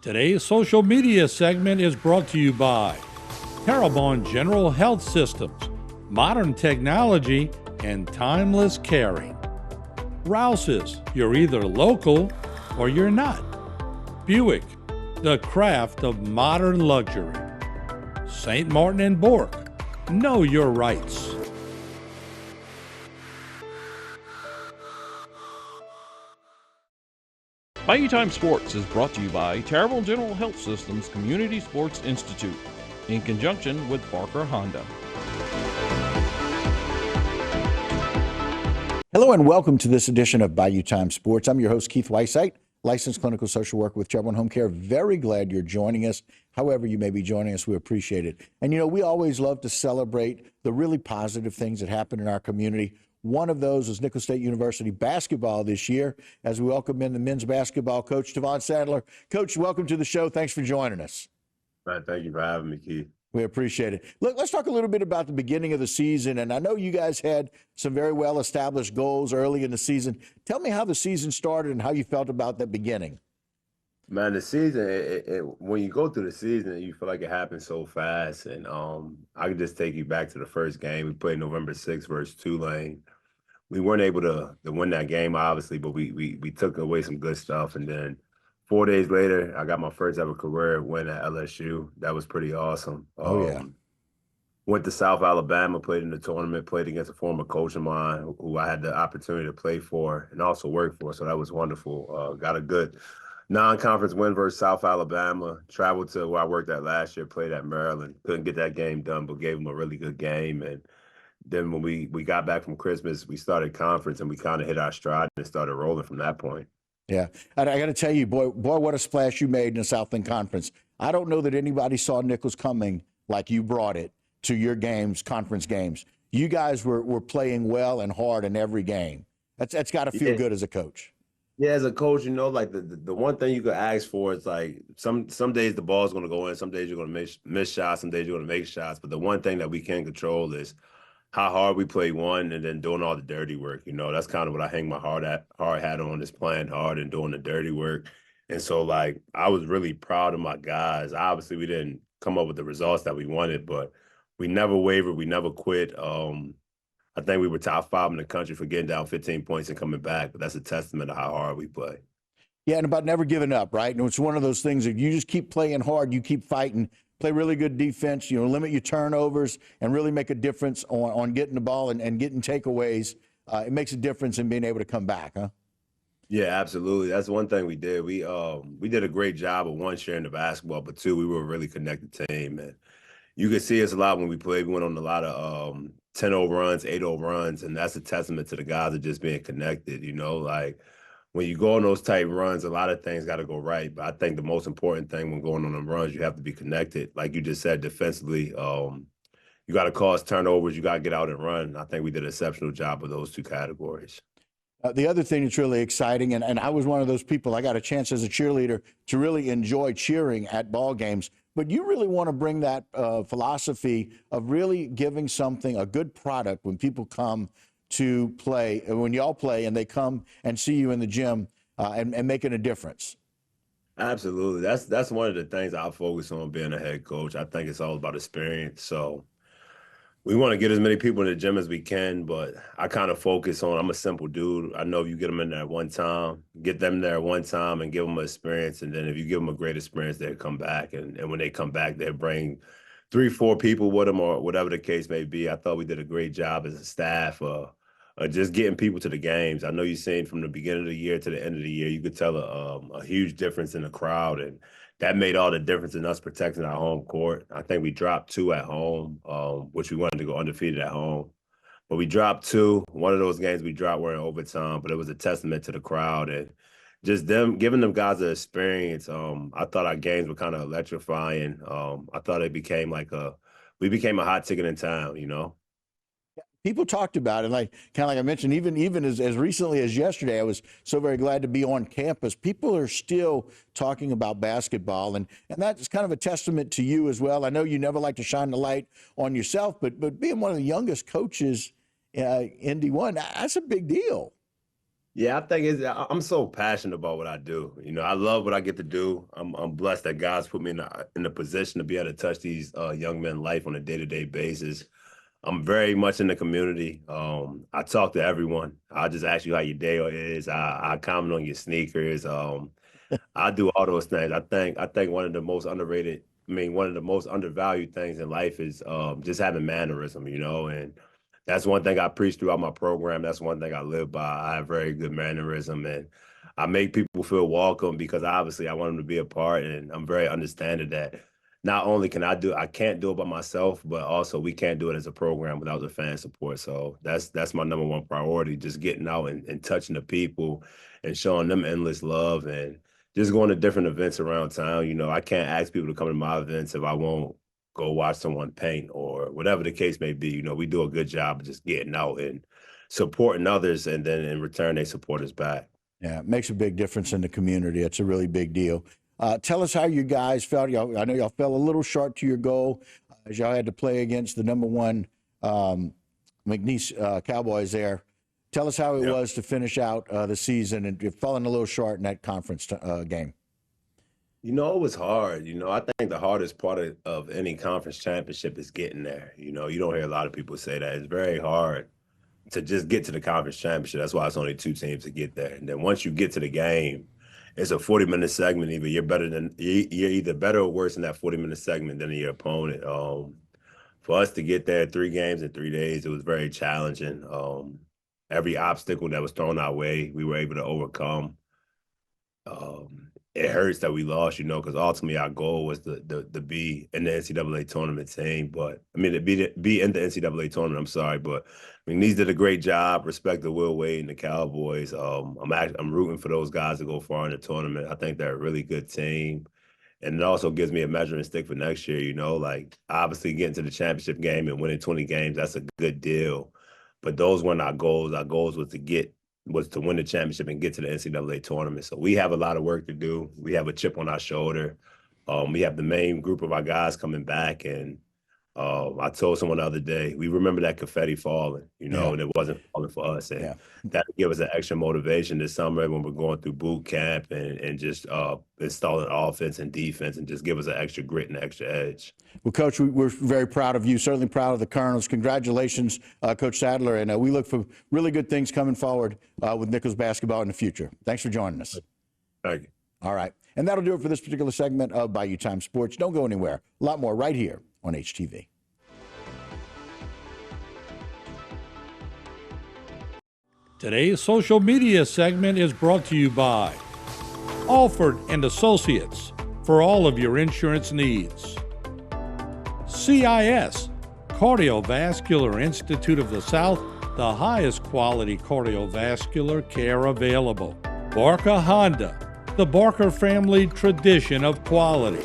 Today's social media segment is brought to you by Terrebonne General Health Systems, modern technology and timeless caring. Rouse's, you're either local or you're not. Buick, the craft of modern luxury. St. Martin and Bork, know your rights. Bayou Time Sports is brought to you by Terrebonne General Health Systems Community Sports Institute in conjunction with Barker Honda. Hello and welcome to this edition of Bayou Time Sports. I'm your host, Keith Weissite, licensed clinical social worker with Terrebonne Home Care. Very glad you're joining us. However you may be joining us, we appreciate it. And you know, we always love to celebrate the really positive things that happen in our community. One of those is Nicholls State University basketball this year, as we welcome in the men's basketball coach, Tavon Sadler. Coach, welcome to the show. Thanks for joining us. Man, thank you for having me, Keith. We appreciate it. Look, let's talk a little bit about the beginning of the season. And I know you guys had some very well-established goals early in the season. Tell me how the season started and how you felt about that beginning. Man, the season, when you go through the season, you feel like it happens so fast. And I can just take you back to the first game. We played November 6th versus Tulane. We weren't able to win that game, obviously, but we took away some good stuff. And then 4 days later, I got my first ever career win at LSU. That was pretty awesome. Went to South Alabama, played in the tournament, played against a former coach of mine who I had the opportunity to play for and also work for. So that was wonderful. Got a good non-conference win versus South Alabama. Traveled to where I worked at last year, played at Maryland. Couldn't get that game done, but gave them a really good game. And then when we got back from Christmas, we started conference and we kind of hit our stride and started rolling from that point. Yeah. And I got to tell you, boy, what a splash you made in the Southland Conference. I don't know that anybody saw Nicholls coming like you brought it to your games, conference games. You guys were playing well and hard in every game. That's got to feel good as a coach. Yeah, as a coach, you know, like the one thing you could ask for is like some days the ball's going to go in, some days you're going to miss shots, some days you're going to make shots. But the one thing that we can control is how hard we play one and then doing all the dirty work. You know, that's kind of what I hang my hard hat on, is playing hard and doing the dirty work. And so, like, I was really proud of my guys. Obviously, we didn't come up with the results that we wanted, but we never wavered. We never quit. I think we were top 5 in the country for getting down 15 points and coming back. But that's a testament to how hard we play. Yeah, and about never giving up, right? And it's one of those things that you just keep playing hard, you keep fighting, play really good defense, you know, limit your turnovers and really make a difference on getting the ball and getting takeaways. It makes a difference in being able to come back, huh? Yeah, absolutely. That's one thing we did. We did a great job of, one, sharing the basketball, but two, we were a really connected team. And you could see us a lot when we played. We went on a lot of 10-0 runs, 8-0 runs, and that's a testament to the guys of just being connected, you know, like, when you go on those tight runs, a lot of things got to go right. But I think the most important thing when going on them runs, you have to be connected. Like you just said, defensively, you got to cause turnovers. You got to get out and run. I think we did an exceptional job of those two categories. The other thing that's really exciting, and I was one of those people, I got a chance as a cheerleader to really enjoy cheering at ball games. But you really want to bring that philosophy of really giving something, a good product when people come to play, when y'all play and they come and see you in the gym and making a difference. Absolutely. That's one of the things I focus on being a head coach. I think it's all about experience. So we want to get as many people in the gym as we can, but I kind of focus on, I'm a simple dude. I know if you get them in there one time, get them there one time and give them an experience. And then if you give them a great experience, they'll come back. And when they come back, they'll bring 3-4 people with them or whatever the case may be. I thought we did a great job as a staff just getting people to the games. I know you've seen from the beginning of the year to the end of the year, you could tell a huge difference in the crowd, and that made all the difference in us protecting our home court. I think we dropped 2 at home, which we wanted to go undefeated at home. But we dropped 2. One of those games we dropped were in overtime, but it was a testament to the crowd and just them giving them guys an experience. I thought our games were kind of electrifying. I thought we became a hot ticket in town, you know? People talked about it, like I mentioned, even as recently as yesterday, I was so very glad to be on campus. People are still talking about basketball, and that's kind of a testament to you as well. I know you never like to shine the light on yourself, but being one of the youngest coaches in D1, that's a big deal. Yeah, I think I'm so passionate about what I do. You know, I love what I get to do. I'm blessed that God's put me in the position to be able to touch these young men's life on a day-to-day basis. I'm very much in the community. I talk to everyone. I just ask you how your day is. I comment on your sneakers. I do all those things. I think one of the most underrated, one of the most undervalued things in life is just having mannerism, and that's one thing I preach throughout my program. That's one thing I live by. I have very good mannerism, and I make people feel welcome because obviously I want them to be a part, and I'm very understanding that not only I can't do it by myself, but also we can't do it as a program without the fan support. So that's my number one priority, just getting out and touching the people and showing them endless love and just going to different events around town. I can't ask people to come to my events if I won't go watch someone paint or whatever the case may be. We do a good job of just getting out and supporting others, and then in return, they support us back. Yeah, it makes a big difference in the community. It's a really big deal. Tell us how you guys felt. I know y'all fell a little short to your goal as y'all had to play against the number one McNeese Cowboys there. Tell us how it was to finish out the season, and you're falling a little short in that conference game. It was hard. I think the hardest part of any conference championship is getting there. You don't hear a lot of people say that. It's very hard to just get to the conference championship. That's why it's only two teams to get there. And then once you get to the game, it's a 40-minute segment. You're either better or worse in that 40-minute segment than your opponent. For us to get there 3 games in 3 days, it was very challenging. Every obstacle that was thrown our way, we were able to overcome. It hurts that we lost, because ultimately our goal was to be in the NCAA tournament team. But to be in the NCAA tournament. I'm sorry, but these did a great job. Respect to Will Wade and the Cowboys. I'm rooting for those guys to go far in the tournament. I think they're a really good team, and it also gives me a measuring stick for next year. Obviously getting to the championship game and winning 20 games, that's a good deal. But those weren't our goals. Our goals was to win the championship and get to the NCAA tournament. So we have a lot of work to do. We have a chip on our shoulder. We have the main group of our guys coming back. And I told someone the other day, we remember that confetti falling, and it wasn't falling for us. And that'll give us an extra motivation this summer when we're going through boot camp and just installing offense and defense, and just give us an extra grit and extra edge. Well, Coach, we're very proud of you, certainly proud of the Colonels. Congratulations, Coach Sadler. And we look for really good things coming forward with Nichols basketball in the future. Thanks for joining us. Thank you. All right. And that'll do it for this particular segment of Bayou Time Sports. Don't go anywhere. A lot more right here on HTV. Today's social media segment is brought to you by Alford and Associates for all of your insurance needs. CIS, Cardiovascular Institute of the South, the highest quality cardiovascular care available. Barker Honda, the Barker family tradition of quality.